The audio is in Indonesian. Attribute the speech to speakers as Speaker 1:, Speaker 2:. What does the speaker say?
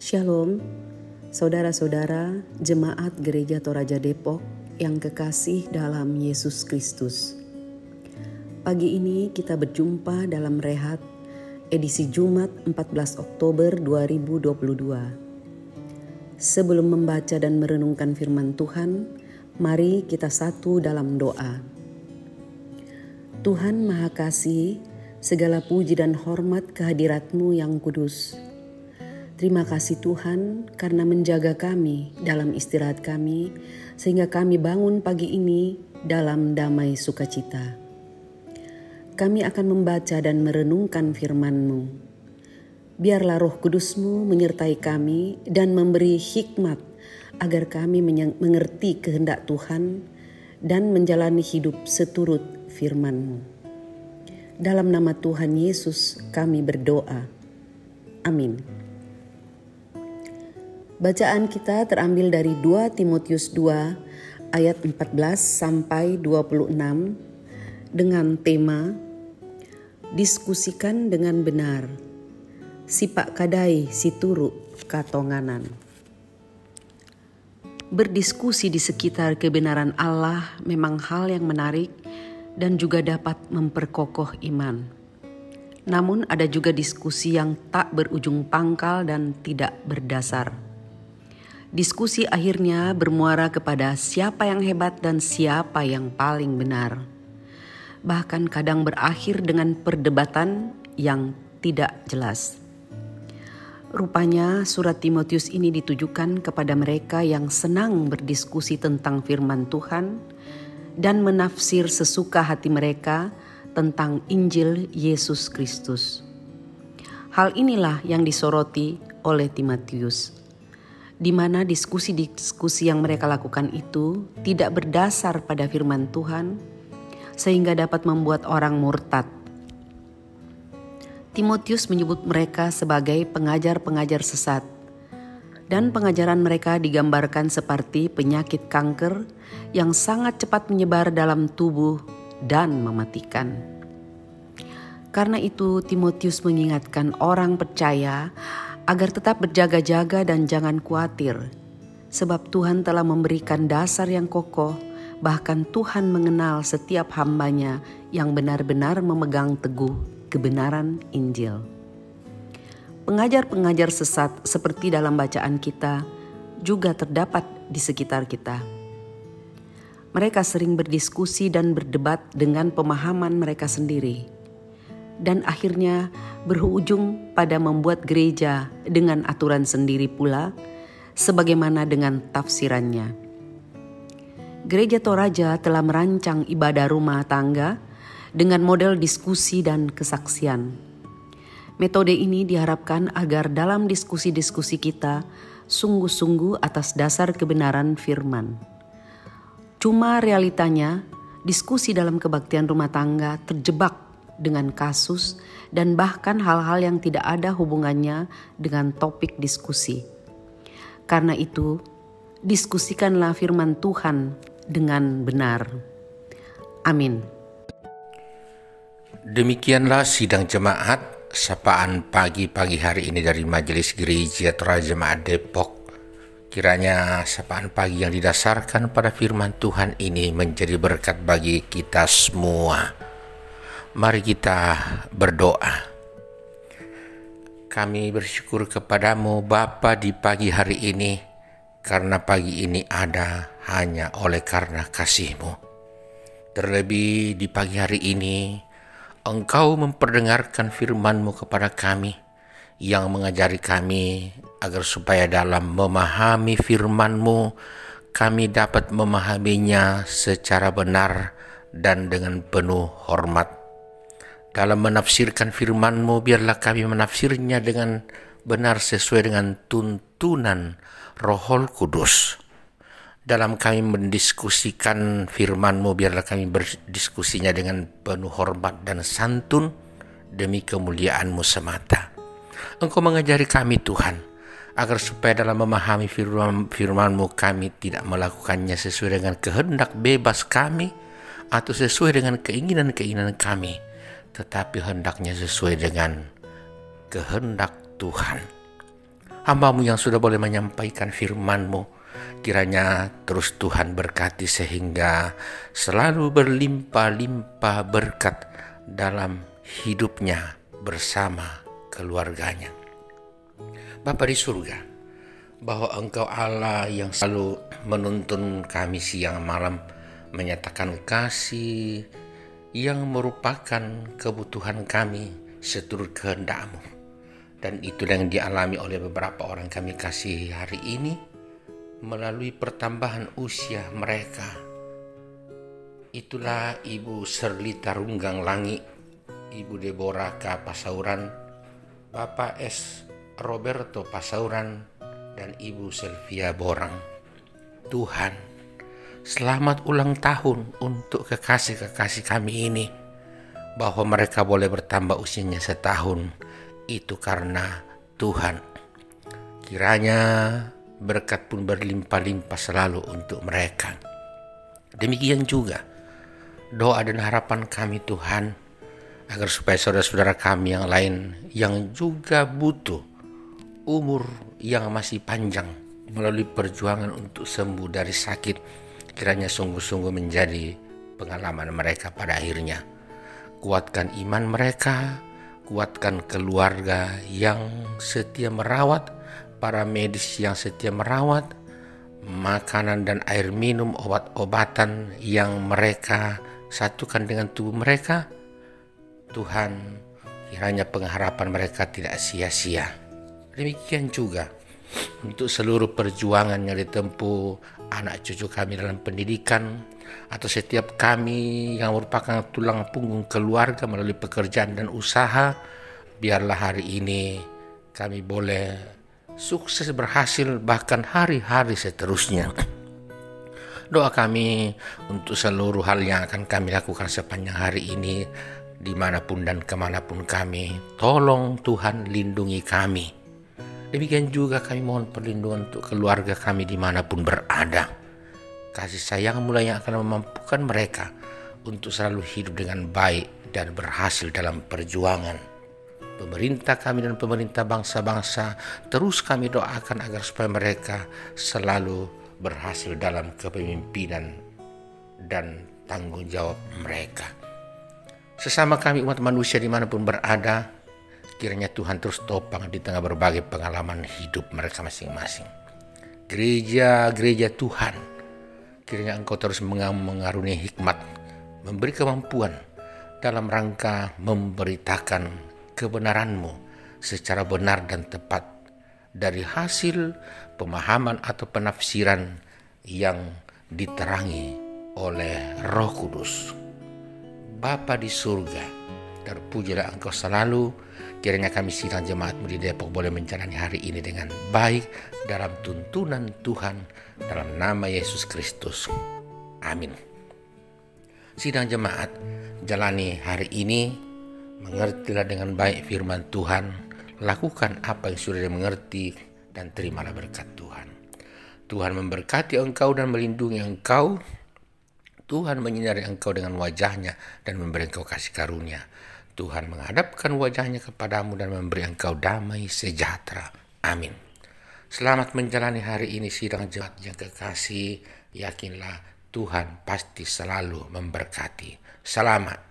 Speaker 1: Shalom, saudara-saudara Jemaat Gereja Toraja Depok yang kekasih dalam Yesus Kristus. Pagi ini kita berjumpa dalam Rehat edisi Jumat 14 Oktober 2022. Sebelum membaca dan merenungkan firman Tuhan, mari kita satu dalam doa. Tuhan Maha Kasih, segala puji dan hormat kehadirat-Mu yang kudus. Terima kasih Tuhan karena menjaga kami dalam istirahat kami sehingga kami bangun pagi ini dalam damai sukacita. Kami akan membaca dan merenungkan firman-Mu. Biarlah Roh Kudus-Mu menyertai kami dan memberi hikmat agar kami mengerti kehendak Tuhan dan menjalani hidup seturut firman-Mu. Dalam nama Tuhan Yesus kami berdoa. Amin. Bacaan kita terambil dari 2 Timotius 2 ayat 14 sampai 26 dengan tema Diskusikan dengan benar. Sipak kadai situru katonganan. Berdiskusi di sekitar kebenaran Allah memang hal yang menarik dan juga dapat memperkokoh iman. Namun ada juga diskusi yang tak berujung pangkal dan tidak berdasar. Diskusi akhirnya bermuara kepada siapa yang hebat dan siapa yang paling benar. Bahkan kadang berakhir dengan perdebatan yang tidak jelas. Rupanya surat Timotius ini ditujukan kepada mereka yang senang berdiskusi tentang firman Tuhan dan menafsir sesuka hati mereka tentang Injil Yesus Kristus. Hal inilah yang disoroti oleh Timotius, di mana diskusi-diskusi yang mereka lakukan itu tidak berdasar pada firman Tuhan, sehingga dapat membuat orang murtad. Timotius menyebut mereka sebagai pengajar-pengajar sesat, dan pengajaran mereka digambarkan seperti penyakit kanker yang sangat cepat menyebar dalam tubuh dan mematikan. Karena itu, Timotius mengingatkan orang percaya agar tetap berjaga-jaga dan jangan khawatir, sebab Tuhan telah memberikan dasar yang kokoh, bahkan Tuhan mengenal setiap hamba-Nya yang benar-benar memegang teguh kebenaran Injil. Pengajar-pengajar sesat seperti dalam bacaan kita juga terdapat di sekitar kita. Mereka sering berdiskusi dan berdebat dengan pemahaman mereka sendiri, dan akhirnya berujung pada membuat gereja dengan aturan sendiri pula, sebagaimana dengan tafsirannya. Gereja Toraja telah merancang ibadah rumah tangga dengan model diskusi dan kesaksian. Metode ini diharapkan agar dalam diskusi-diskusi kita sungguh-sungguh atas dasar kebenaran firman. Cuma realitanya, diskusi dalam kebaktian rumah tangga terjebak dengan kasus dan bahkan hal-hal yang tidak ada hubungannya dengan topik diskusi. Karena itu, diskusikanlah firman Tuhan dengan benar. Amin.
Speaker 2: Demikianlah sidang jemaat sapaan pagi hari ini dari Majelis Gereja Toraja Jemaat Depok. Kiranya sapaan pagi yang didasarkan pada firman Tuhan ini menjadi berkat bagi kita semua. Mari kita berdoa. Kami bersyukur kepadamu Bapa di pagi hari ini, karena pagi ini ada hanya oleh karena kasih-Mu. Terlebih di pagi hari ini, Engkau memperdengarkan firman-Mu kepada kami, yang mengajari kami agar supaya dalam memahami firman-Mu, kami dapat memahaminya secara benar dan dengan penuh hormat. Dalam menafsirkan firman-Mu, biarlah kami menafsirnya dengan benar sesuai dengan tuntunan Roh Kudus. Dalam kami mendiskusikan firman-Mu, biarlah kami berdiskusinya dengan penuh hormat dan santun demi kemuliaan-Mu semata. Engkau mengajari kami Tuhan, agar supaya dalam memahami firman-Mu kami tidak melakukannya sesuai dengan kehendak bebas kami atau sesuai dengan keinginan-keinginan kami, tetapi hendaknya sesuai dengan kehendak Tuhan. hamba-Mu yang sudah boleh menyampaikan firman-Mu. Kiranya terus Tuhan berkati sehingga selalu berlimpah-limpah berkat dalam hidupnya bersama keluarganya. Bapa di surga, bahwa Engkau Allah yang selalu menuntun kami siang malam, menyatakan kasih yang merupakan kebutuhan kami seturut kehendak-Mu. Dan itu yang dialami oleh beberapa orang kami kasih hari ini melalui pertambahan usia mereka. Itulah Ibu Serlita Runggang Langi, Ibu Deborah K. Pasauran, Bapak S. Roberto Pasauran, dan Ibu Sylvia Borang. Tuhan, selamat ulang tahun untuk kekasih-kekasih kami ini, bahwa mereka boleh bertambah usianya setahun. Itu karena Tuhan. Kiranya berkat pun berlimpah-limpah selalu untuk mereka. Demikian juga doa dan harapan kami Tuhan, agar supaya saudara-saudara kami yang lain yang juga butuh umur yang masih panjang melalui perjuangan untuk sembuh dari sakit, kiranya sungguh-sungguh menjadi pengalaman mereka pada akhirnya. Kuatkan iman mereka, kuatkan keluarga yang setia merawat, para medis yang setia merawat, makanan dan air minum, obat-obatan yang mereka satukan dengan tubuh mereka. Tuhan, kiranya pengharapan mereka tidak sia-sia. Demikian juga untuk seluruh perjuangan yang ditempuh anak cucu kami dalam pendidikan, atau setiap kami yang merupakan tulang punggung keluarga melalui pekerjaan dan usaha, biarlah hari ini kami boleh sukses berhasil bahkan hari-hari seterusnya. Doa kami untuk seluruh hal yang akan kami lakukan sepanjang hari ini, dimanapun dan kemanapun kami, tolong Tuhan lindungi kami. Demikian juga kami mohon perlindungan untuk keluarga kami dimanapun berada. Kasih sayang mulai yang akan memampukan mereka untuk selalu hidup dengan baik dan berhasil dalam perjuangan. Pemerintah kami dan pemerintah bangsa-bangsa, terus kami doakan agar supaya mereka selalu berhasil dalam kepemimpinan dan tanggung jawab mereka. Sesama kami umat manusia dimanapun berada, kiranya Tuhan terus topang di tengah berbagai pengalaman hidup mereka masing-masing. Gereja-gereja Tuhan, kiranya Engkau terus mengaruniai hikmat, memberi kemampuan dalam rangka memberitakan kebenaran-Mu secara benar dan tepat dari hasil pemahaman atau penafsiran yang diterangi oleh Roh Kudus. Bapa di surga, terpujilah Engkau selalu. Kiranya kami sidang jemaat-Mu di Depok boleh menjalani hari ini dengan baik dalam tuntunan Tuhan, dalam nama Yesus Kristus. Amin. Sidang jemaat, jalani hari ini, mengertilah dengan baik firman Tuhan, lakukan apa yang sudah dimengerti, dan terimalah berkat Tuhan. Tuhan memberkati engkau dan melindungi engkau. Tuhan menyinari engkau dengan wajahnya dan memberi engkau kasih karunia. Tuhan menghadapkan wajahnya kepadamu dan memberi engkau damai sejahtera. Amin. Selamat menjalani hari ini sidang jemaat yang kekasih. Yakinlah Tuhan pasti selalu memberkati. Selamat.